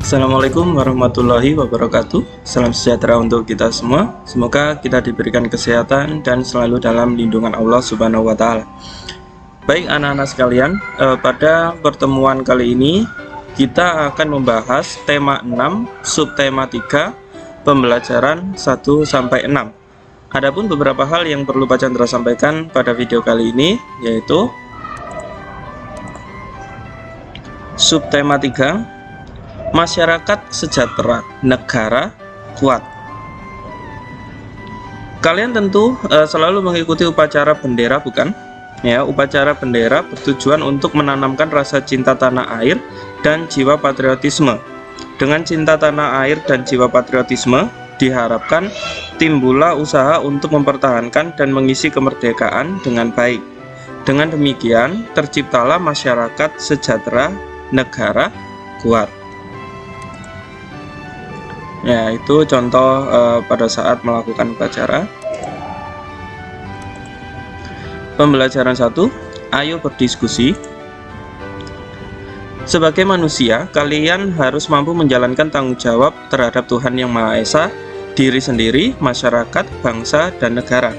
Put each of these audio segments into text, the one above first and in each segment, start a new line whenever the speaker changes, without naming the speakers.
Assalamualaikum warahmatullahi wabarakatuh. Salam sejahtera untuk kita semua. Semoga kita diberikan kesehatan dan selalu dalam lindungan Allah Subhanahu wa Ta'ala. Baik anak-anak sekalian, pada pertemuan kali ini kita akan membahas tema 6, subtema 3, pembelajaran 1 sampai 6. Adapun beberapa hal yang perlu Pak Chandra sampaikan pada video kali ini, yaitu subtema 3, masyarakat sejahtera, negara kuat. Kalian tentu selalu mengikuti upacara bendera, bukan? Ya, upacara bendera bertujuan untuk menanamkan rasa cinta tanah air dan jiwa patriotisme. Dengan cinta tanah air dan jiwa patriotisme, diharapkan timbullah usaha untuk mempertahankan dan mengisi kemerdekaan dengan baik. Dengan demikian, terciptalah masyarakat sejahtera, negara kuat. Ya, itu contoh pada saat melakukan upacara. Pembelajaran 1, ayo berdiskusi. Sebagai manusia, kalian harus mampu menjalankan tanggung jawab terhadap Tuhan Yang Maha Esa, diri sendiri, masyarakat, bangsa, dan negara.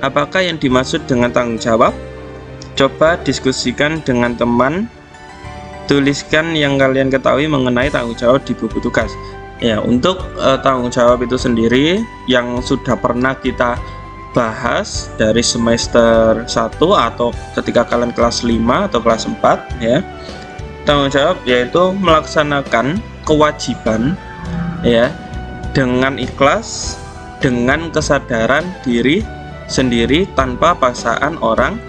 Apakah yang dimaksud dengan tanggung jawab? Coba diskusikan dengan teman. Tuliskan yang kalian ketahui mengenai tanggung jawab di buku tugas. Ya, untuk tanggung jawab itu sendiri yang sudah pernah kita bahas dari semester 1 atau ketika kalian kelas 5 atau kelas 4 ya. Tanggung jawab yaitu melaksanakan kewajiban ya dengan ikhlas, dengan kesadaran diri sendiri tanpa paksaan orang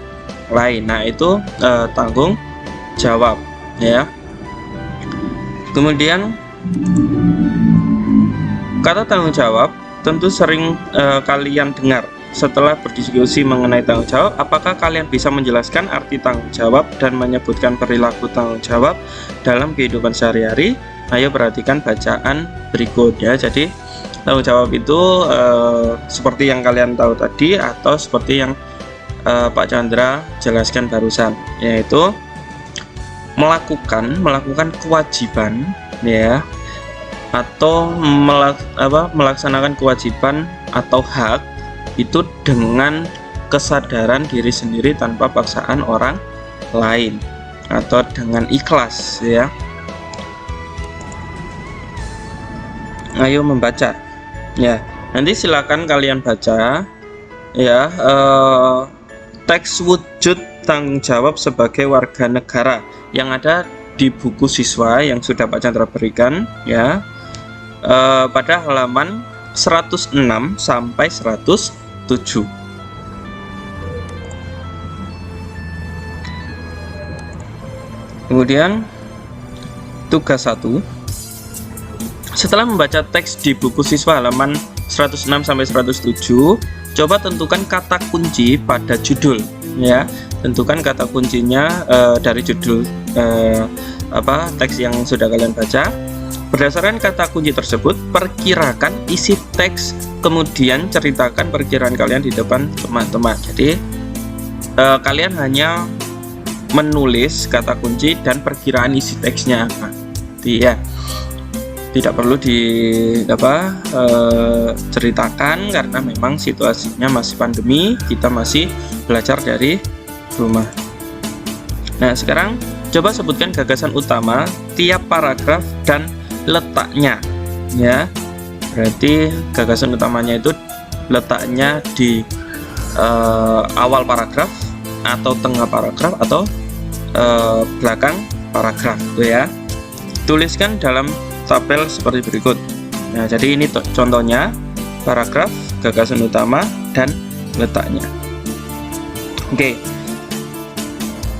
lain. Nah, itu tanggung jawab ya. Kemudian kata tanggung jawab tentu sering kalian dengar. Setelah berdiskusi mengenai tanggung jawab, apakah kalian bisa menjelaskan arti tanggung jawab dan menyebutkan perilaku tanggung jawab dalam kehidupan sehari-hari? Ayo perhatikan bacaan berikutnya. Jadi tanggung jawab itu seperti yang kalian tahu tadi atau seperti yang Pak Chandra jelaskan barusan, yaitu melakukan kewajiban ya, atau melaksanakan kewajiban atau hak itu dengan kesadaran diri sendiri tanpa paksaan orang lain atau dengan ikhlas ya. Ayo membaca ya, nanti silakan kalian baca ya teks wujud tanggung jawab sebagai warga negara yang ada di buku siswa yang sudah Pak Chandra berikan ya, pada halaman 106 sampai 107. Kemudian tugas 1, setelah membaca teks di buku siswa halaman 106 sampai 107, coba tentukan kata kunci pada judul ya. Tentukan kata kuncinya dari judul teks yang sudah kalian baca. Berdasarkan kata kunci tersebut, perkirakan isi teks, kemudian ceritakan perkiraan kalian di depan teman-teman. Jadi kalian hanya menulis kata kunci dan perkiraan isi teksnya. Ya, tidak perlu ceritakan karena memang situasinya masih pandemi, kita masih belajar dari rumah. Nah, sekarang coba sebutkan gagasan utama tiap paragraf dan letaknya ya. Berarti gagasan utamanya itu letaknya di awal paragraf atau tengah paragraf atau belakang paragraf itu ya. Tuliskan dalam tabel seperti berikut. Nah, jadi ini contohnya paragraf, gagasan utama, dan letaknya. Oke.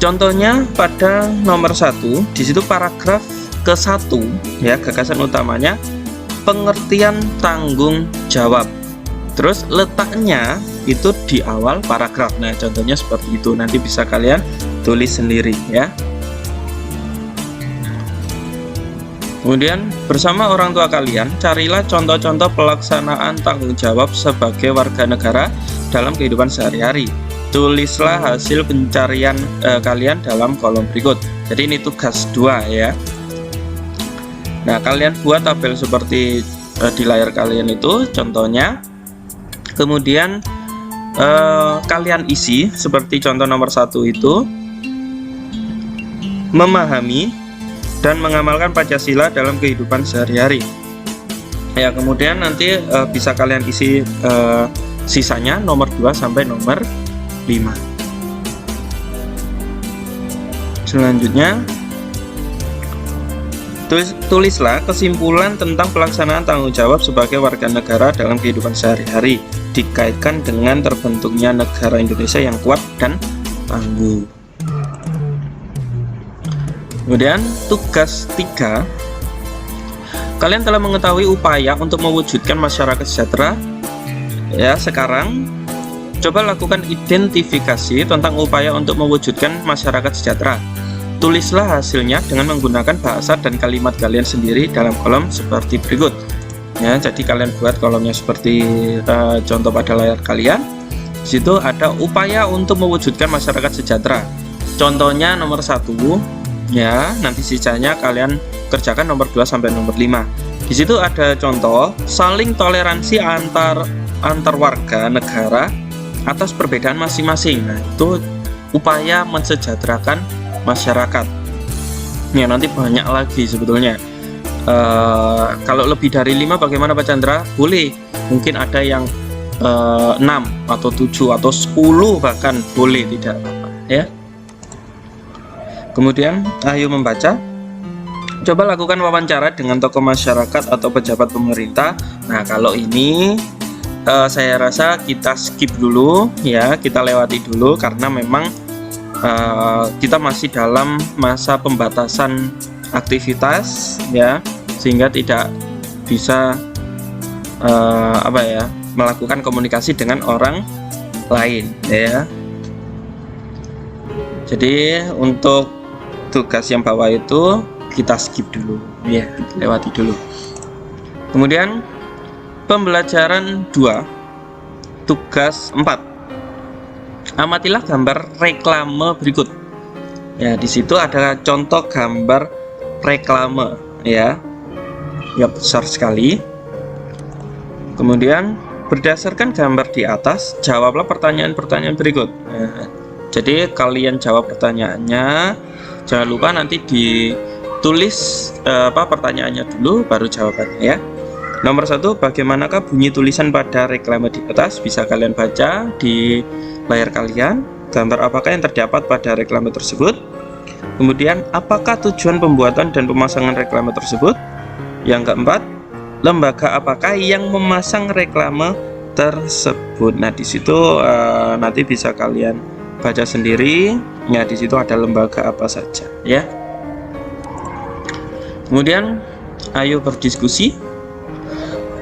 Contohnya pada nomor 1, di situ paragraf ke-1 ya, gagasan utamanya pengertian tanggung jawab. Terus letaknya itu di awal paragraf. Nah, contohnya seperti itu. Nanti bisa kalian tulis sendiri ya. Kemudian bersama orang tua kalian, carilah contoh-contoh pelaksanaan tanggung jawab sebagai warga negara dalam kehidupan sehari-hari. Tulislah hasil pencarian kalian dalam kolom berikut. Jadi ini tugas 2 ya. Nah, kalian buat tabel seperti di layar kalian itu contohnya. Kemudian kalian isi seperti contoh nomor 1 itu, memahami dan mengamalkan Pancasila dalam kehidupan sehari-hari. Ya, kemudian nanti bisa kalian isi sisanya nomor 2 sampai nomor 5. Selanjutnya, tulislah kesimpulan tentang pelaksanaan tanggung jawab sebagai warga negara dalam kehidupan sehari-hari dikaitkan dengan terbentuknya negara Indonesia yang kuat dan tangguh. Kemudian tugas 3, kalian telah mengetahui upaya untuk mewujudkan masyarakat sejahtera. Ya, sekarang coba lakukan identifikasi tentang upaya untuk mewujudkan masyarakat sejahtera. Tulislah hasilnya dengan menggunakan bahasa dan kalimat kalian sendiri dalam kolom seperti berikut. Ya, jadi kalian buat kolomnya seperti contoh pada layar kalian. Di situ ada upaya untuk mewujudkan masyarakat sejahtera. Contohnya nomor 1, ya, nanti sisanya kalian kerjakan nomor 2 sampai nomor 5. Di situ ada contoh saling toleransi antar warga negara atas perbedaan masing-masing. Nah, itu upaya mensejahterakan masyarakat. Ya, nanti banyak lagi sebetulnya. Kalau lebih dari 5 bagaimana Pak Chandra? Boleh, mungkin ada yang 6 atau 7 atau 10 bahkan boleh, tidak apa-apa ya. Kemudian ayo membaca. Coba lakukan wawancara dengan tokoh masyarakat atau pejabat pemerintah. Nah, kalau ini saya rasa kita skip dulu ya, kita lewati dulu karena memang kita masih dalam masa pembatasan aktivitas ya, sehingga tidak bisa melakukan komunikasi dengan orang lain ya. Jadi untuk tugas yang bawah itu kita skip dulu ya, kita lewati dulu. Kemudian pembelajaran 2, tugas 4, amatilah gambar reklame berikut. Ya, di situ ada contoh gambar reklame ya, besar sekali. Kemudian berdasarkan gambar di atas, jawablah pertanyaan-pertanyaan berikut. Nah, jadi kalian jawab pertanyaannya, jangan lupa nanti ditulis pertanyaannya dulu baru jawabannya ya. Nomor 1, bagaimanakah bunyi tulisan pada reklame di atas? Bisa kalian baca di layar kalian. Gambar apakah yang terdapat pada reklame tersebut? Kemudian, apakah tujuan pembuatan dan pemasangan reklame tersebut? Yang keempat, lembaga apakah yang memasang reklame tersebut? Nah, di situ nanti bisa kalian baca sendiri. Ya, di situ ada lembaga apa saja ya. Kemudian, ayo berdiskusi.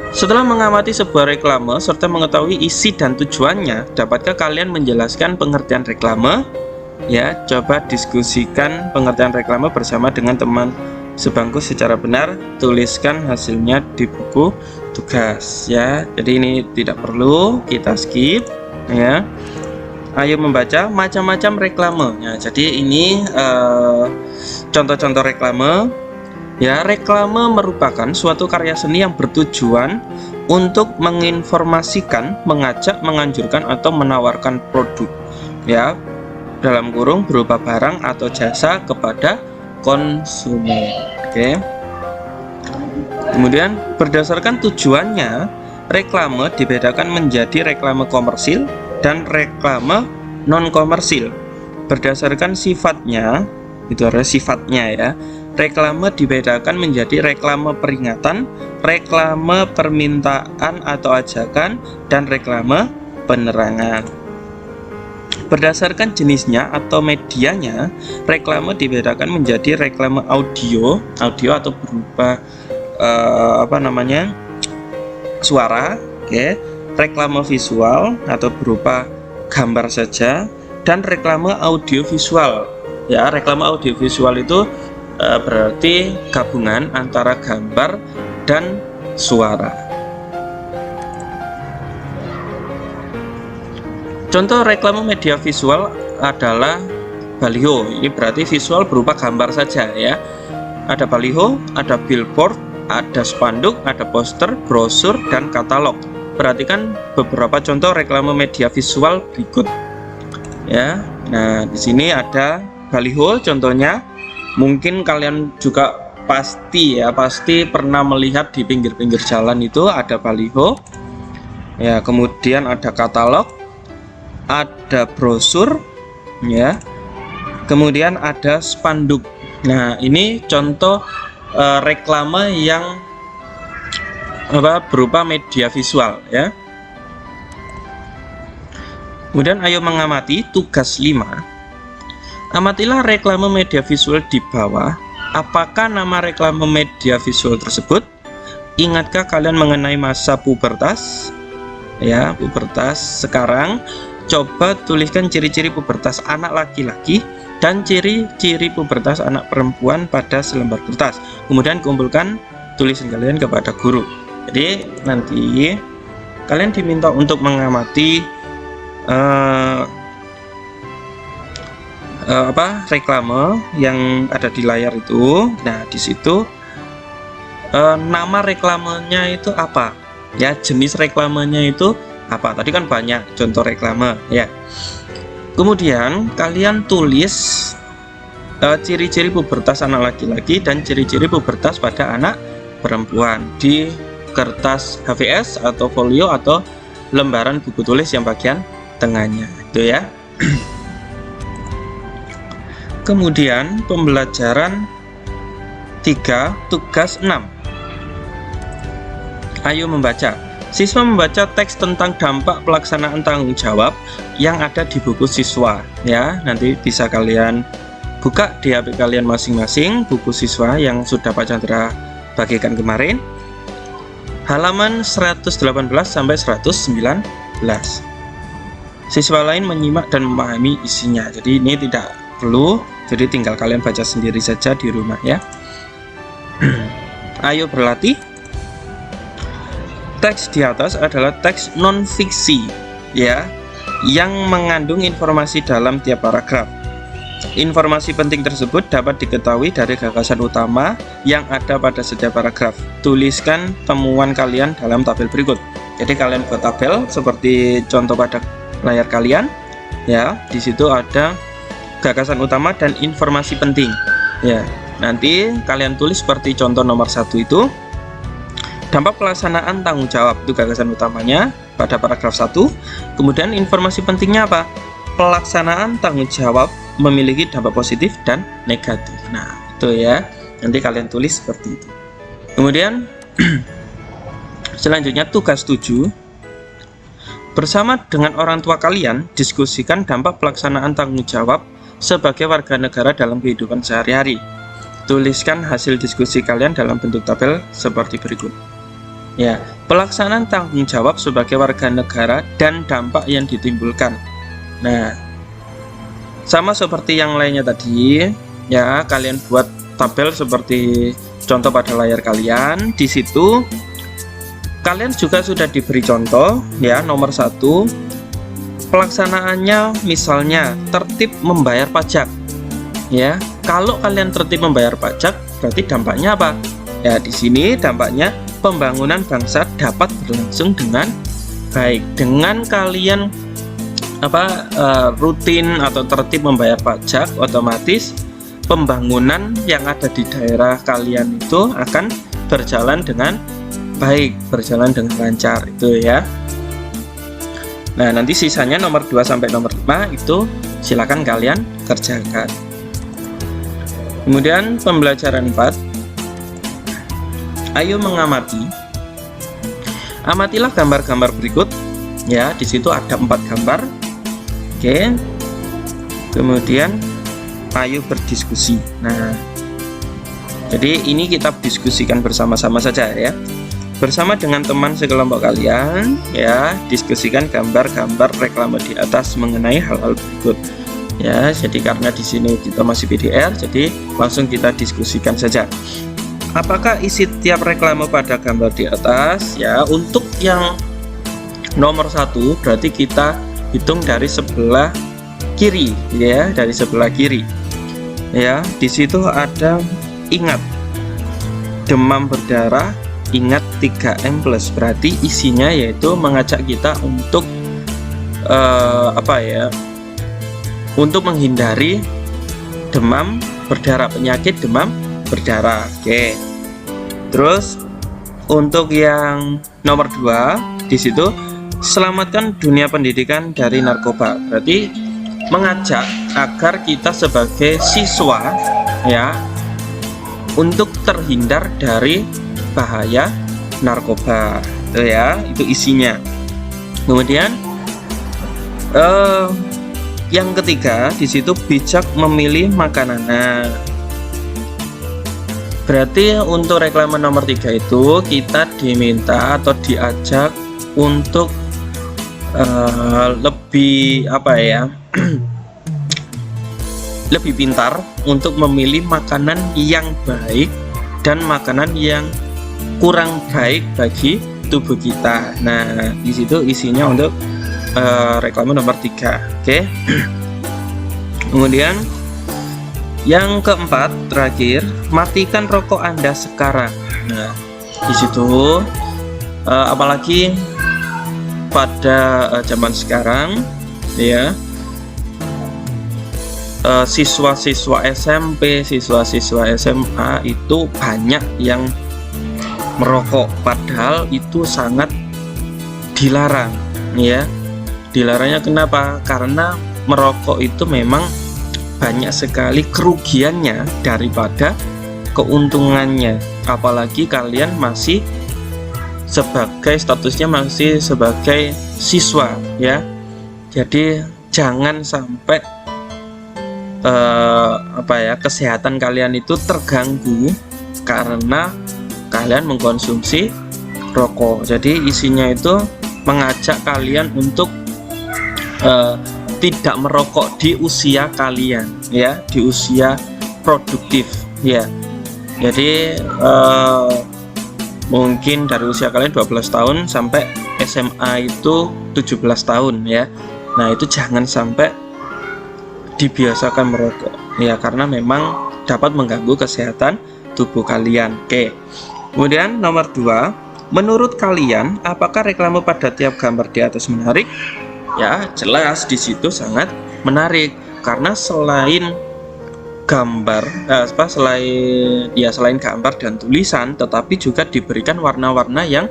Setelah mengamati sebuah reklame serta mengetahui isi dan tujuannya, dapatkah kalian menjelaskan pengertian reklame? Ya, coba diskusikan pengertian reklame bersama dengan teman sebangku secara benar. Tuliskan hasilnya di buku tugas ya. Jadi ini tidak perlu kita skip ya. Ayo membaca macam-macam reklame. Ya, jadi ini contoh-contoh reklame. Ya, reklame merupakan suatu karya seni yang bertujuan untuk menginformasikan, mengajak, menganjurkan atau menawarkan produk ya, dalam kurung berupa barang atau jasa kepada konsumen. Oke. Kemudian berdasarkan tujuannya, reklame dibedakan menjadi reklame komersil dan reklame non komersil. Berdasarkan sifatnya, itu ada sifatnya ya. Reklame dibedakan menjadi reklame peringatan, reklame permintaan atau ajakan, dan reklame penerangan. Berdasarkan jenisnya atau medianya, reklame dibedakan menjadi reklame audio atau berupa suara, reklame visual atau berupa gambar saja, dan reklame audiovisual. Ya, reklame audiovisual itu berarti gabungan antara gambar dan suara. Contoh reklame media visual adalah baliho. Ini berarti visual berupa gambar saja ya. ada baliho, ada billboard, ada spanduk, ada poster, brosur, dan katalog. Perhatikan beberapa contoh reklame media visual berikut. Ya, nah di sini ada baliho contohnya. Mungkin kalian juga pasti pernah melihat di pinggir-pinggir jalan itu ada baliho. Ya, kemudian ada katalog, ada brosur, ya. Kemudian ada spanduk. Nah, ini contoh reklame yang berupa media visual, ya. Kemudian ayo mengamati tugas 5. Amatilah reklame media visual di bawah. Apakah nama reklame media visual tersebut? Ingatkah kalian mengenai masa pubertas? Ya, pubertas sekarang. Coba tuliskan ciri-ciri pubertas anak laki-laki dan ciri-ciri pubertas anak perempuan pada selembar kertas. Kemudian kumpulkan tulisan kalian kepada guru. Jadi nanti kalian diminta untuk mengamati reklame yang ada di layar itu. Nah, di situ nama reklamenya itu apa? Ya, jenis reklamenya itu apa? Tadi kan banyak contoh reklame, ya. Kemudian kalian tulis ciri-ciri pubertas anak laki-laki dan ciri-ciri pubertas pada anak perempuan di kertas HVS atau folio atau lembaran buku tulis yang bagian tengahnya, itu ya. Kemudian pembelajaran 3 tugas 6. Ayo membaca. Siswa membaca teks tentang dampak pelaksanaan tanggung jawab yang ada di buku siswa, ya. Nanti bisa kalian buka di HP kalian masing-masing buku siswa yang sudah Pak Chandra bagikan kemarin, halaman 118 sampai 119. Siswa lain menyimak dan memahami isinya. Jadi ini tidak perlu, jadi tinggal kalian baca sendiri saja di rumah, ya. Ayo berlatih. Teks di atas adalah teks non-fiksi, ya, yang mengandung informasi dalam tiap paragraf. Informasi penting tersebut dapat diketahui dari gagasan utama yang ada pada setiap paragraf. Tuliskan temuan kalian dalam tabel berikut. Jadi kalian buat tabel seperti contoh pada layar kalian, ya. Di situ ada gagasan utama dan informasi penting, ya. Nanti kalian tulis seperti contoh nomor 1 itu. Dampak pelaksanaan tanggung jawab itu gagasan utamanya pada paragraf 1. Kemudian informasi pentingnya apa? Pelaksanaan tanggung jawab memiliki dampak positif dan negatif. Nah, itu ya. Nanti kalian tulis seperti itu. Kemudian selanjutnya tugas 7. Bersama dengan orang tua kalian, diskusikan dampak pelaksanaan tanggung jawab sebagai warga negara dalam kehidupan sehari-hari. Tuliskan hasil diskusi kalian dalam bentuk tabel seperti berikut. Ya, pelaksanaan tanggung jawab sebagai warga negara dan dampak yang ditimbulkan. Nah, sama seperti yang lainnya tadi, ya, kalian buat tabel seperti contoh pada layar kalian. Di situ kalian juga sudah diberi contoh, ya, nomor 1. Pelaksanaannya misalnya tertib membayar pajak. Ya, kalau kalian tertib membayar pajak, berarti dampaknya apa? Ya, di sini dampaknya pembangunan bangsa dapat berlangsung dengan baik. Dengan kalian rutin atau tertib membayar pajak, otomatis pembangunan yang ada di daerah kalian itu akan berjalan dengan baik, berjalan dengan lancar, itu ya. Nah, nanti sisanya nomor 2 sampai nomor 5 itu silakan kalian kerjakan. Kemudian pembelajaran 4. Ayo mengamati. Amatilah gambar-gambar berikut, ya. Di situ ada 4 gambar. Oke. Kemudian ayo berdiskusi. Nah, jadi ini kita diskusikan bersama-sama saja, ya. Bersama dengan teman sekelompok kalian, ya, diskusikan gambar-gambar reklame di atas mengenai hal-hal berikut. Ya, jadi karena di sini kita masih PDR, jadi langsung kita diskusikan saja. Apakah isi tiap reklame pada gambar di atas? Ya, untuk yang nomor 1 berarti kita hitung dari sebelah kiri, ya, dari sebelah kiri. Ya, di situ ada ingat demam berdarah, ingat 3M+, berarti isinya yaitu mengajak kita untuk untuk menghindari demam berdarah, penyakit demam berdarah. Oke. Terus untuk yang nomor 2 di situ, selamatkan dunia pendidikan dari narkoba. Berarti mengajak agar kita sebagai siswa ya untuk terhindar dari bahaya narkoba. Itu ya, itu isinya. Kemudian yang ketiga di situ, bijak memilih makanan. Nah, berarti untuk reklame nomor 3 itu kita diminta atau diajak untuk lebih lebih pintar untuk memilih makanan yang baik dan makanan yang kurang baik bagi tubuh kita. Nah, di situ isinya untuk reklame nomor 3. Oke. Kemudian yang keempat terakhir, matikan rokok Anda sekarang. Nah, di situ apalagi pada zaman sekarang ya, siswa-siswa SMP, siswa-siswa SMA itu banyak yang merokok, padahal itu sangat dilarang ya. Dilarangnya kenapa? Karena merokok itu memang banyak sekali kerugiannya daripada keuntungannya, apalagi kalian masih sebagai statusnya masih sebagai siswa ya. Jadi jangan sampai kesehatan kalian itu terganggu karena kalian mengkonsumsi rokok. Jadi isinya itu mengajak kalian untuk tidak merokok di usia kalian ya, di usia produktif ya. Jadi mungkin dari usia kalian 12 tahun sampai SMA itu 17 tahun ya. Nah, itu jangan sampai dibiasakan merokok ya, karena memang dapat mengganggu kesehatan tubuh kalian. Oke. Kemudian nomor 2, menurut kalian apakah reklame pada tiap gambar di atas menarik? Ya, jelas di situ sangat menarik karena selain gambar selain gambar dan tulisan, tetapi juga diberikan warna-warna yang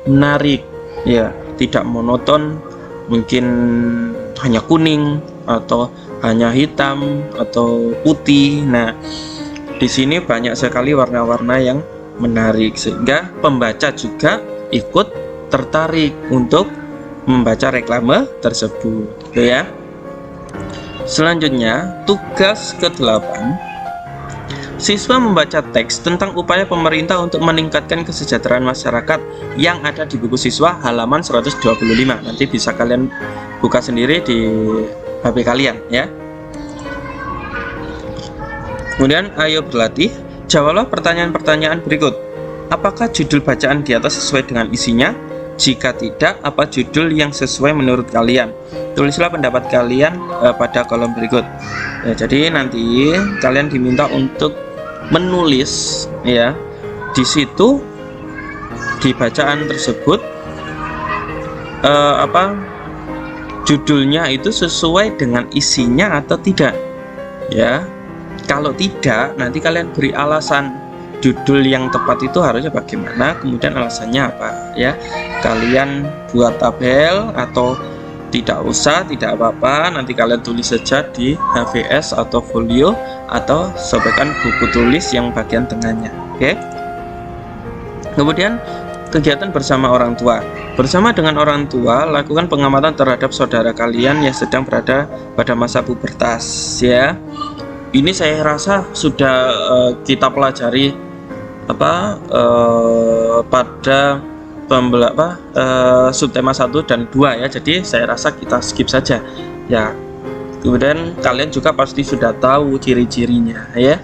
menarik ya, tidak monoton, mungkin hanya kuning atau hanya hitam atau putih. Nah, di sini banyak sekali warna-warna yang menarik sehingga pembaca juga ikut tertarik untuk membaca reklame tersebut ya. Selanjutnya, tugas ke-8, siswa membaca teks tentang upaya pemerintah untuk meningkatkan kesejahteraan masyarakat yang ada di buku siswa halaman 125. Nanti bisa kalian buka sendiri di HP kalian ya. Kemudian ayo berlatih, jawablah pertanyaan-pertanyaan berikut. Apakah judul bacaan di atas sesuai dengan isinya? Jika tidak, apa judul yang sesuai menurut kalian? Tulislah pendapat kalian pada kolom berikut. Ya, jadi nanti kalian diminta untuk menulis ya di situ, di bacaan tersebut judulnya itu sesuai dengan isinya atau tidak ya. Kalau tidak, nanti kalian beri alasan judul yang tepat itu harusnya bagaimana, kemudian alasannya apa ya. Kalian buat tabel atau tidak usah, tidak apa-apa, nanti kalian tulis saja di HVS atau folio atau sobekkan buku tulis yang bagian tengahnya. Oke. Kemudian kegiatan bersama orang tua. Bersama dengan orang tua, lakukan pengamatan terhadap saudara kalian yang sedang berada pada masa pubertas ya. Ini saya rasa sudah kita pelajari pada subtema 1 dan 2 ya. Jadi saya rasa kita skip saja ya. Kemudian kalian juga pasti sudah tahu ciri-cirinya ya.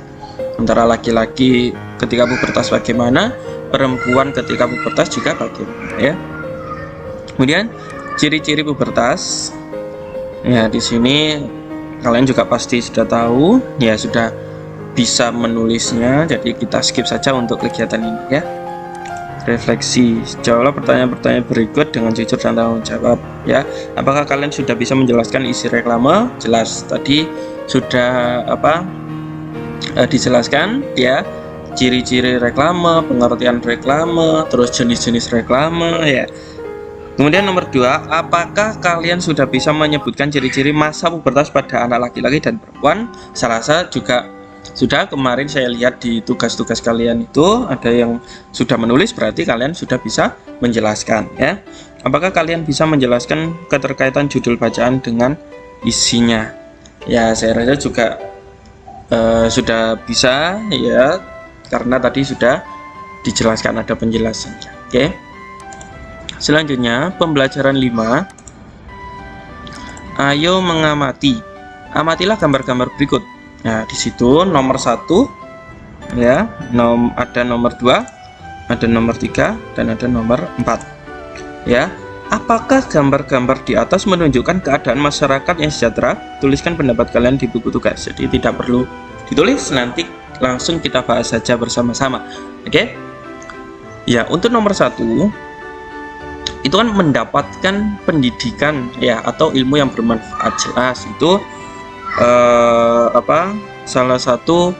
Antara laki-laki ketika pubertas bagaimana, perempuan ketika pubertas juga bagaimana ya. Kemudian ciri-ciri pubertas. Ya, di sini kalian juga pasti sudah tahu ya, sudah bisa menulisnya, jadi kita skip saja untuk kegiatan ini ya. Refleksi, jawablah pertanyaan-pertanyaan berikut dengan jujur dan tanggung jawab ya. Apakah kalian sudah bisa menjelaskan isi reklame? Jelas, tadi sudah dijelaskan ya, ciri-ciri reklame, pengertian reklame, terus jenis-jenis reklame ya. Kemudian nomor 2, apakah kalian sudah bisa menyebutkan ciri-ciri masa pubertas pada anak laki-laki dan perempuan? Saya rasa juga sudah. Kemarin saya lihat di tugas-tugas kalian itu ada yang sudah menulis, berarti kalian sudah bisa menjelaskan ya. Apakah kalian bisa menjelaskan keterkaitan judul bacaan dengan isinya? Ya, saya rasa juga sudah bisa ya, karena tadi sudah dijelaskan, ada penjelasannya. Oke. Selanjutnya pembelajaran 5. Ayo mengamati. Amatilah gambar-gambar berikut. Nah, di situ nomor 1 ya, ada nomor 2, ada nomor 3, dan ada nomor 4 ya. Apakah gambar-gambar di atas menunjukkan keadaan masyarakat yang sejahtera? Tuliskan pendapat kalian di buku tugas. Jadi tidak perlu ditulis, nanti langsung kita bahas saja bersama-sama. Oke? Ya, untuk nomor 1 itu kan mendapatkan pendidikan ya, atau ilmu yang bermanfaat. Jelas itu salah satu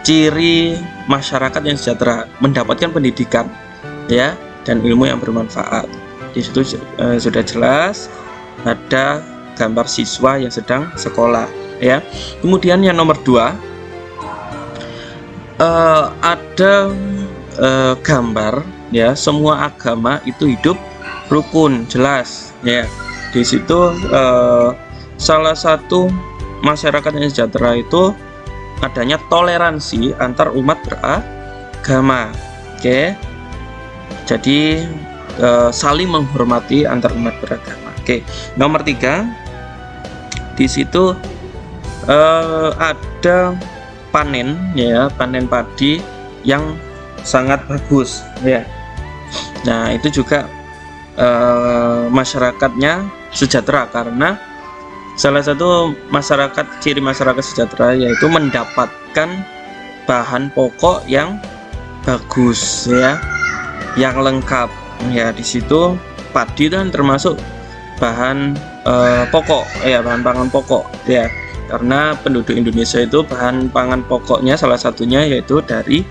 ciri masyarakat yang sejahtera, mendapatkan pendidikan ya dan ilmu yang bermanfaat. Di situ sudah jelas ada gambar siswa yang sedang sekolah ya. Kemudian yang nomor 2 ada gambar ya, semua agama itu hidup rukun. Jelas ya, di situ salah satu masyarakat yang sejahtera itu adanya toleransi antar umat beragama. Oke, jadi saling menghormati antar umat beragama. Oke, nomor 3 di situ ada panen ya, panen padi yang sangat bagus ya. Nah, itu juga masyarakatnya sejahtera, karena salah satu ciri masyarakat sejahtera yaitu mendapatkan bahan pokok yang bagus ya, yang lengkap ya. Di situ padi dan termasuk bahan pokok ya, bahan pangan pokok ya, karena penduduk Indonesia itu bahan pangan pokoknya salah satunya yaitu dari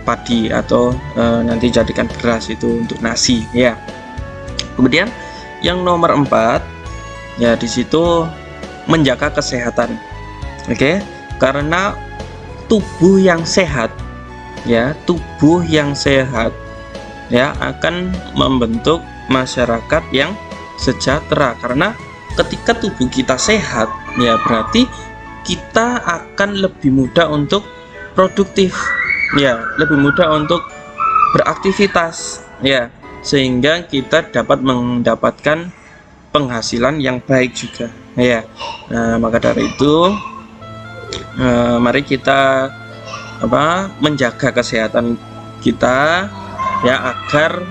padi, atau nanti jadikan beras itu untuk nasi ya. Kemudian yang nomor 4 ya, di situ menjaga kesehatan. Oke, karena tubuh yang sehat ya, tubuh yang sehat ya akan membentuk masyarakat yang sejahtera. Karena ketika tubuh kita sehat ya, berarti kita akan lebih mudah untuk produktif ya, lebih mudah untuk beraktivitas ya, sehingga kita dapat mendapatkan penghasilan yang baik juga ya. Nah, maka dari itu mari kita menjaga kesehatan kita ya, agar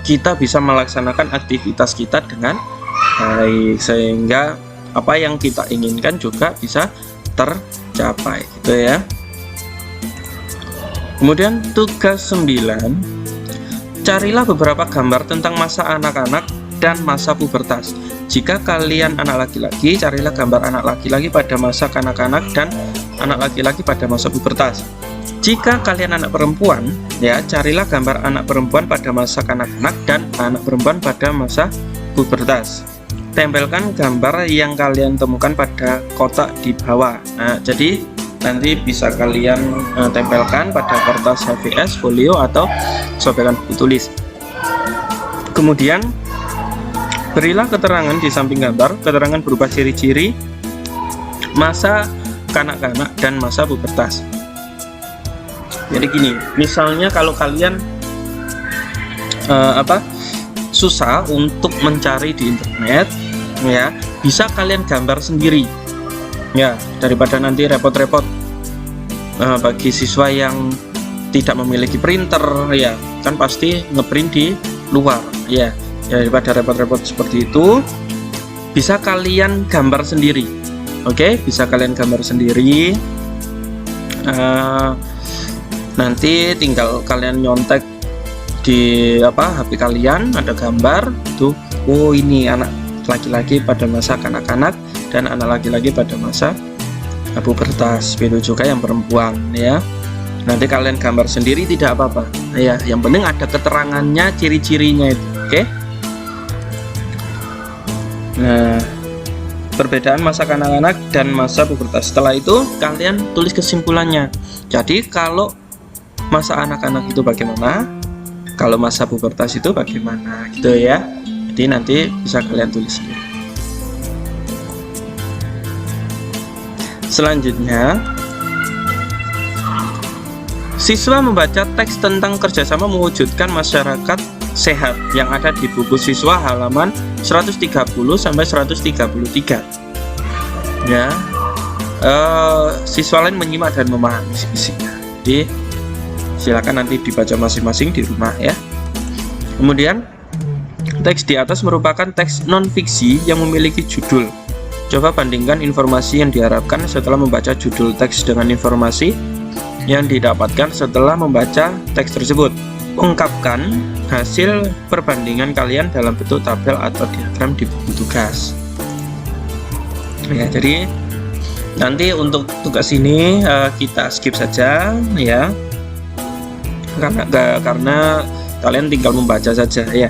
kita bisa melaksanakan aktivitas kita dengan baik, sehingga apa yang kita inginkan juga bisa tercapai gitu ya. Kemudian tugas 9, carilah beberapa gambar tentang masa anak-anak dan masa pubertas. Jika kalian anak laki-laki, carilah gambar anak laki-laki pada masa kanak-kanak dan anak laki-laki pada masa pubertas. Jika kalian anak perempuan, ya, carilah gambar anak perempuan pada masa kanak-kanak dan anak perempuan pada masa pubertas. Tempelkan gambar yang kalian temukan pada kotak di bawah. Nah, jadi nanti bisa kalian tempelkan pada kertas HVS, folio, atau sobekan buku tulis. Kemudian berilah keterangan di samping gambar, keterangan berupa ciri-ciri masa kanak-kanak dan masa pubertas. Jadi gini, misalnya kalau kalian susah untuk mencari di internet ya, bisa kalian gambar sendiri ya, daripada nanti repot-repot bagi siswa yang tidak memiliki printer ya, kan pasti ngeprint di luar ya. Daripada repot-repot seperti itu, bisa kalian gambar sendiri Oke, bisa kalian gambar sendiri. Nanti tinggal kalian nyontek di HP kalian, ada gambar tuh. Oh, ini anak laki-laki pada masa kanak-kanak dan anak laki-laki pada masa pubertas. Begitu juga yang perempuan ya. Nanti kalian gambar sendiri tidak apa-apa. Ya, yang penting ada keterangannya, ciri-cirinya itu. Oke. Nah, perbedaan masa kanak-kanak dan masa pubertas. Setelah itu kalian tulis kesimpulannya. Jadi kalau masa anak-anak itu bagaimana, kalau masa pubertas itu bagaimana, gitu ya. Jadi nanti bisa kalian tulis sendiri. Selanjutnya, siswa membaca teks tentang kerjasama mewujudkan masyarakat sehat yang ada di buku siswa halaman 130 sampai 133. Ya, siswa lain menyimak dan memahami isinya. Jadi silakan nanti dibaca masing-masing di rumah ya. Kemudian teks di atas merupakan teks non-fiksi yang memiliki judul. Coba bandingkan informasi yang diharapkan setelah membaca judul teks dengan informasi yang didapatkan setelah membaca teks tersebut. Ungkapkan hasil perbandingan kalian dalam bentuk tabel atau diagram di buku tugas. Ya, jadi nanti untuk tugas ini kita skip saja ya. Karena kalian tinggal membaca saja ya.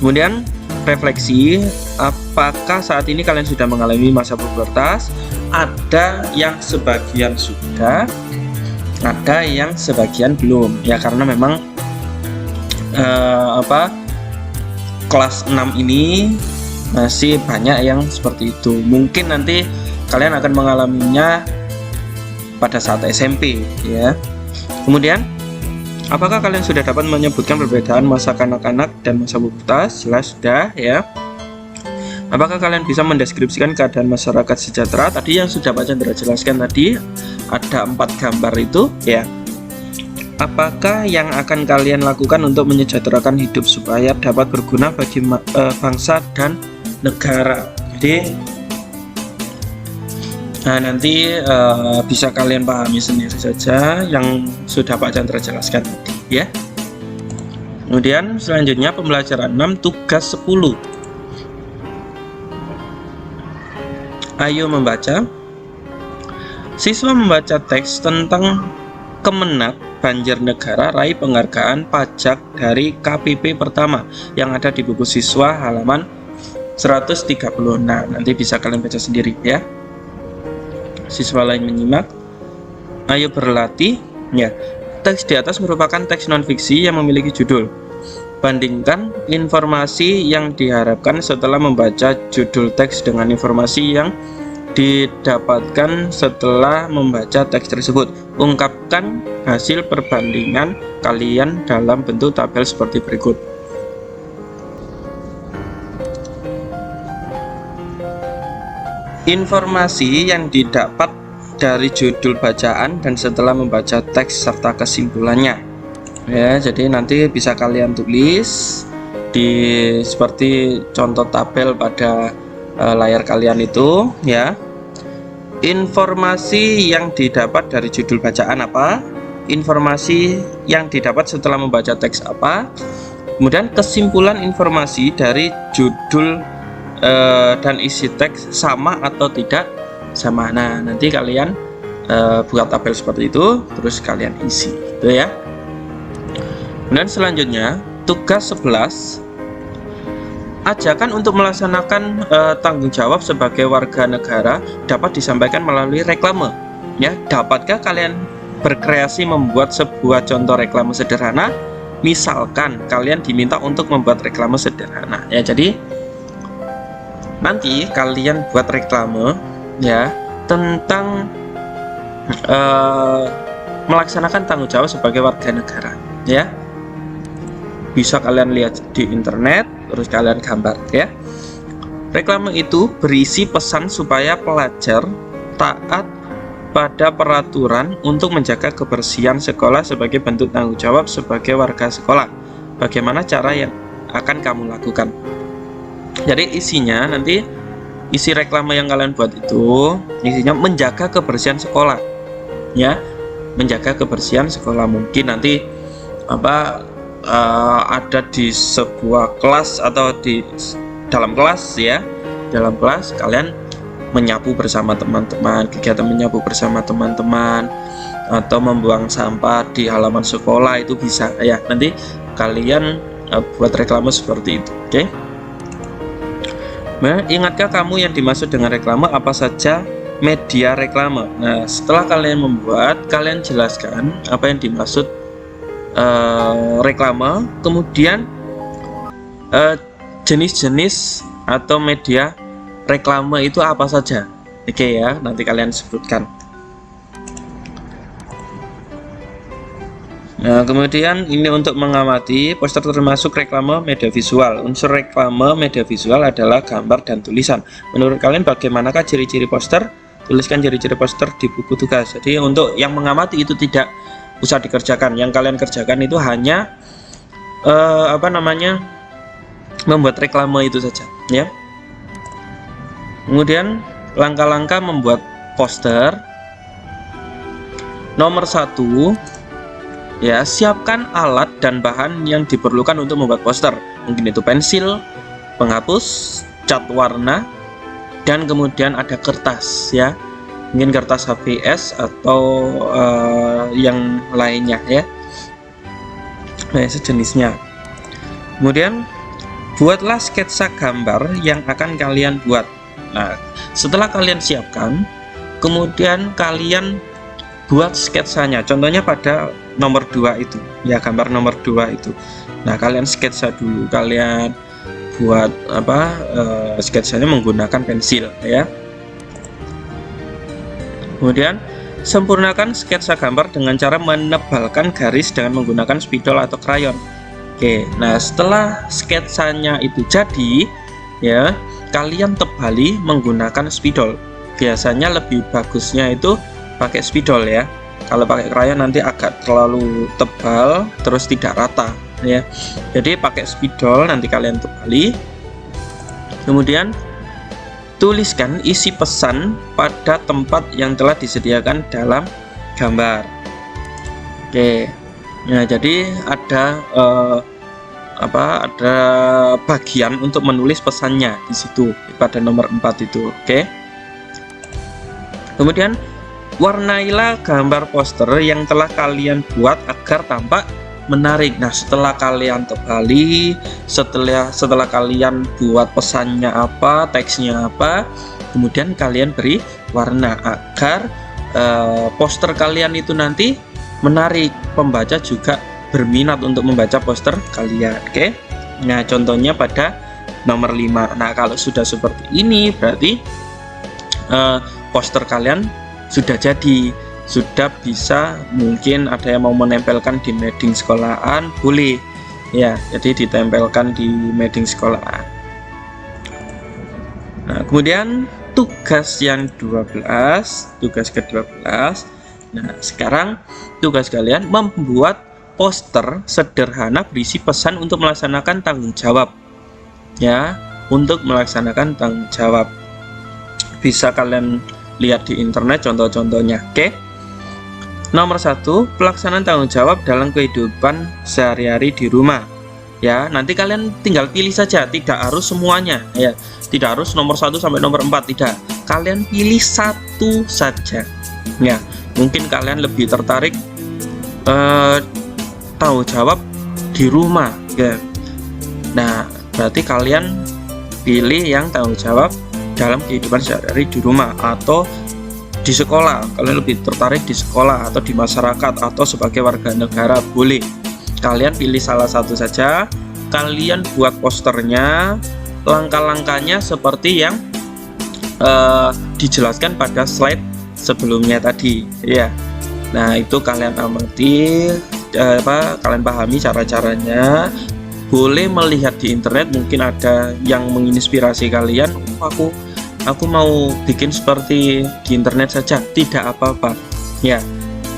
Kemudian refleksi, apakah saat ini kalian sudah mengalami masa pubertas? Ada yang sebagian sudah, ada yang sebagian belum ya, karena memang kelas 6 ini masih banyak yang seperti itu. Mungkin nanti kalian akan mengalaminya pada saat SMP ya. Kemudian apakah kalian sudah dapat menyebutkan perbedaan masa kanak-kanak dan masa pubertas? Jelas sudah ya. Apakah kalian bisa mendeskripsikan keadaan masyarakat sejahtera? Tadi yang sudah Pak Chandra jelaskan tadi, ada 4 gambar itu ya. Apakah yang akan kalian lakukan untuk menyejahterakan hidup supaya dapat berguna bagi bangsa dan negara? Jadi nanti bisa kalian pahami sendiri saja yang sudah Pak Chandra jelaskan tadi ya. Kemudian selanjutnya pembelajaran 6 tugas 10. Ayo membaca. Siswa membaca teks tentang Kemenak Banjarnegara raih penghargaan pajak dari KPP pertama yang ada di buku siswa halaman 136. Nanti bisa kalian baca sendiri ya. Siswa lain menyimak. Ayo berlatih ya. Teks di atas merupakan teks non-fiksi yang memiliki judul. Bandingkan informasi yang diharapkan setelah membaca judul teks dengan informasi yang didapatkan setelah membaca teks tersebut. Ungkapkan hasil perbandingan kalian dalam bentuk tabel seperti berikut. Informasi yang didapat dari judul bacaan dan setelah membaca teks serta kesimpulannya. Ya, jadi nanti bisa kalian tulis di seperti contoh tabel pada layar kalian itu ya. Informasi yang didapat dari judul bacaan apa? Informasi yang didapat setelah membaca teks apa? Kemudian kesimpulan informasi dari judul dan isi teks sama atau tidak sama. Nah, nanti kalian buat tabel seperti itu, terus kalian isi, gitu ya. Kemudian selanjutnya tugas 11. Ajakan untuk melaksanakan tanggung jawab sebagai warga negara dapat disampaikan melalui reklame. Ya, dapatkah kalian berkreasi membuat sebuah contoh reklame sederhana? Misalkan kalian diminta untuk membuat reklame sederhana. Ya, jadi nanti kalian buat reklame ya tentang melaksanakan tanggung jawab sebagai warga negara. Ya, bisa kalian lihat di internet. Terus kalian gambar ya. Reklame itu berisi pesan supaya pelajar taat pada peraturan untuk menjaga kebersihan sekolah sebagai bentuk tanggung jawab sebagai warga sekolah. Bagaimana cara yang akan kamu lakukan? Jadi isinya nanti isi reklame yang kalian buat itu isinya menjaga kebersihan sekolah, ya, menjaga kebersihan sekolah. Mungkin nanti ada di sebuah kelas atau di dalam kelas, ya, dalam kelas kalian menyapu bersama teman-teman, kegiatan menyapu bersama teman-teman, atau membuang sampah di halaman sekolah, itu bisa, ya. Nanti kalian buat reklame seperti itu, oke? Nah, ingatkah kamu yang dimaksud dengan reklame apa saja media reklame? Nah, setelah kalian membuat, kalian jelaskan apa yang dimaksud reklame, kemudian jenis-jenis atau media reklame itu apa saja, oke ya, nanti kalian sebutkan. Nah, kemudian ini untuk mengamati poster termasuk reklame media visual. Unsur reklame media visual adalah gambar dan tulisan. Menurut kalian bagaimanakah ciri-ciri poster? Tuliskan ciri-ciri poster di buku tugas. Jadi untuk yang mengamati itu tidak usah dikerjakan. Yang kalian kerjakan itu hanya membuat reklame itu saja, ya. Kemudian langkah-langkah membuat poster. Nomor 1, ya, siapkan alat dan bahan yang diperlukan untuk membuat poster. Mungkin itu pensil, penghapus, cat warna, dan kemudian ada kertas, ya. Mungkin kertas HVS atau yang lainnya, ya. Nah, sejenisnya. Kemudian buatlah sketsa gambar yang akan kalian buat. Nah, setelah kalian siapkan, kemudian kalian buat sketsanya. Contohnya pada nomor 2 itu, ya, gambar nomor 2 itu. Nah, kalian sketsa dulu, kalian buat sketsanya menggunakan pensil, ya. Kemudian sempurnakan sketsa gambar dengan cara menebalkan garis dengan menggunakan spidol atau krayon. Oke, nah setelah sketsanya itu jadi, ya, kalian tebali menggunakan spidol. Biasanya lebih bagusnya itu pakai spidol, ya. Kalau pakai krayon nanti agak terlalu tebal, terus tidak rata, ya. Jadi pakai spidol, nanti kalian tebali. Kemudian tuliskan isi pesan pada tempat yang telah disediakan dalam gambar. Oke. Nah, jadi ada ada bagian untuk menulis pesannya di situ pada nomor 4 itu, oke. Kemudian warnailah gambar poster yang telah kalian buat agar tampak menarik. Nah, setelah kalian tebali, setelah kalian buat pesannya apa, teksnya apa, kemudian kalian beri warna agar poster kalian itu nanti menarik, pembaca juga berminat untuk membaca poster kalian, oke. Nah, contohnya pada nomor 5. Nah, kalau sudah seperti ini berarti poster kalian sudah jadi, sudah bisa. Mungkin ada yang mau menempelkan di mading sekolahan, boleh, ya, jadi ditempelkan di mading sekolahan. Nah, kemudian tugas yang 12, tugas ke-12. Nah, sekarang tugas kalian membuat poster sederhana berisi pesan untuk melaksanakan tanggung jawab, ya, untuk melaksanakan tanggung jawab. Bisa kalian lihat di internet contoh-contohnya, oke. Nomor 1, pelaksanaan tanggung jawab dalam kehidupan sehari-hari di rumah, ya. Nanti kalian tinggal pilih saja, tidak harus semuanya, ya. Tidak harus nomor 1 sampai nomor 4, tidak. Kalian pilih satu saja, ya. Mungkin kalian lebih tertarik tanggung jawab di rumah, ya. Nah, berarti kalian pilih yang tanggung jawab dalam kehidupan sehari-hari di rumah atau di sekolah. Kalian lebih tertarik di sekolah atau di masyarakat atau sebagai warga negara, boleh. Kalian pilih salah satu saja. Kalian buat posternya, langkah-langkahnya seperti yang dijelaskan pada slide sebelumnya tadi, ya. Nah, itu kalian amati, kalian pahami cara-caranya. Boleh melihat di internet, mungkin ada yang menginspirasi kalian. Aku mau bikin seperti di internet saja, tidak apa-apa, ya.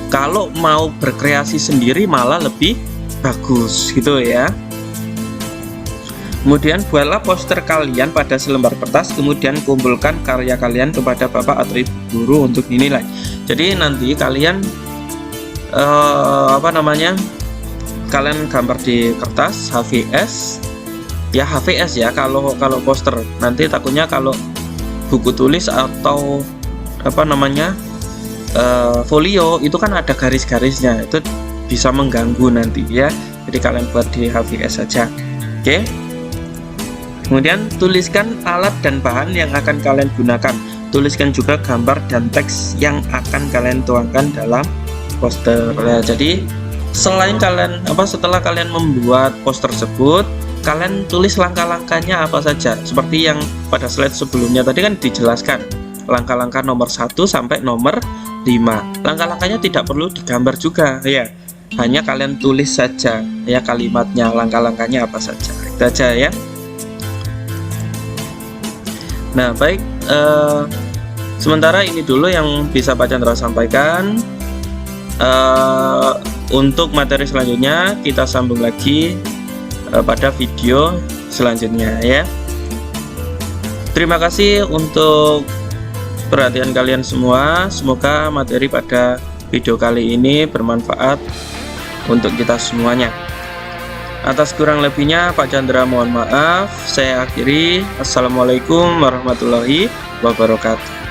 Kalau mau berkreasi sendiri malah lebih bagus, gitu ya. Kemudian buatlah poster kalian pada selembar kertas, kemudian kumpulkan karya kalian kepada Bapak atau Ibu guru untuk dinilai. Jadi nanti kalian kalian gambar di kertas HVS ya, HVS ya kalau poster. Nanti takutnya kalau buku tulis atau folio itu kan ada garis-garisnya, itu bisa mengganggu nanti ya. Jadi kalian buat di HVS saja. Oke. Kemudian tuliskan alat dan bahan yang akan kalian gunakan. Tuliskan juga gambar dan teks yang akan kalian tuangkan dalam poster. Nah, jadi selain setelah kalian membuat poster tersebut, kalian tulis langkah-langkahnya apa saja. Seperti yang pada slide sebelumnya tadi kan dijelaskan langkah-langkah nomor 1 sampai nomor 5. Langkah-langkahnya tidak perlu digambar juga ya. Hanya kalian tulis saja ya kalimatnya, langkah-langkahnya apa saja. Itu aja ya. Nah, baik, sementara ini dulu yang bisa Pak Chandra sampaikan. Untuk materi selanjutnya kita sambung lagi pada video selanjutnya ya. Terima kasih untuk perhatian kalian semua. Semoga materi pada video kali ini bermanfaat untuk kita semuanya. Atas kurang lebihnya Pak Chandra mohon maaf. Saya akhiri. Assalamualaikum warahmatullahi wabarakatuh.